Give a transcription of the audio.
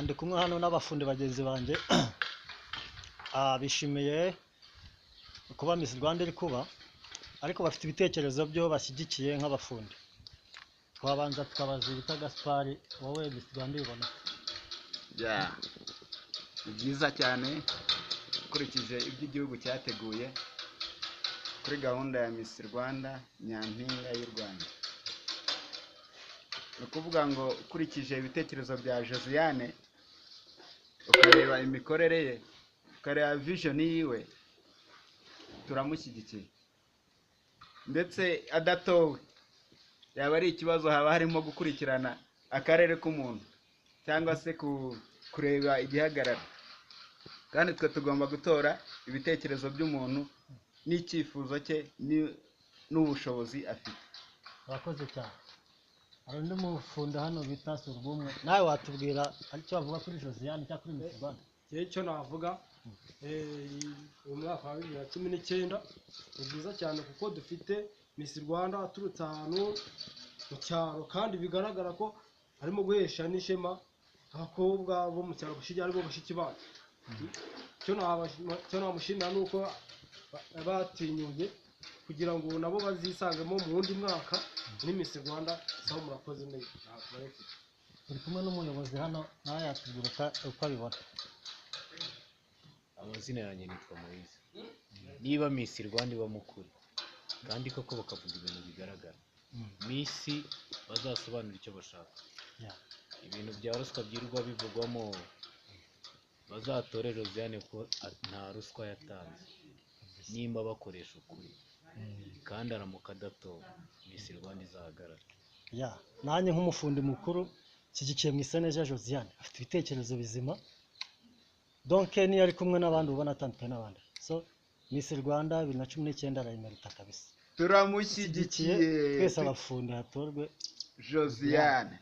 Ndi kumwe hano n'abafundi bagenzi banjye bishimiye kuba Miss Rwanda iri kuba, ariko bafite ibitekerezo byo bashyigikiye nk'abafundi. Twabanza tukabaza bita Gaspari, wowe Miss Rwanda ibona? Ni byiza cyane ukurikije ibyo igihugu cyateguye kuri gahunda ya Miss Rwanda, nyampinga y'u Rwanda. Ni ukuvuga ngo ukurikije ibitekerezo bya Josiane, ukareba imikorere ye, ukareba vision yiwe, turamushyigikiye. Ndetse adatowe yaba ari ikibazo, haba harimo gukurikirana akarere k'umuntu cyangwa se kureba igihagarara, kandi twe tugomba gutora ibitekerezo by'umuntu n'icyifuzo cye n'ubushobozi afite. Urakoze cyane. Hari undi mufundi hano bita Surubumwe, nawe watubwira icyo bavuga kuri Josiane cyangwa kuri Miss Rwanda? Icyo navuga, uyu mwaka wa 2019 ni byiza cyane kuko dufite Miss Rwanda aturutse ahantu mu cyaro, kandi bigaragara ko arimo guhesha n'ishema abakobwa bo mu cyaro gushijya aribo bashiki bacu. Cyo namushimira nuko batinyuye kugira ngo nabo bazisangemo mu wundi mwaka ni Miss Rwanda. Sawa, murakoze neza. Turi kumwe n'umuyobozi hano, nawe yatubwira uko abibona. Amazina yanjye nitwa Moise. Niba Miss Rwanda iba mukuri kandi koko bakavuga ibintu bigaragara, Miss bazasobanura icyo bashaka. Ibintu bya ruswa byirwa bivugwamo, bazatore Josiane ko nta ruswa yatanze, nimba bakoresha ukuri kandi aramuka adatowe, Miss Rwanda izahagarara. Nanjye nk'umufundi mukuru nshyigikiye Mwiseneza Josiane, afite ibitekerezo bizima, donc niyo ari kumwe n'abandi ubona atandukanye n'abandi. So Miss Rwanda 2019 arayimerita kabisa. Turamushyigikiye twese abafundi hatorwe Josiane.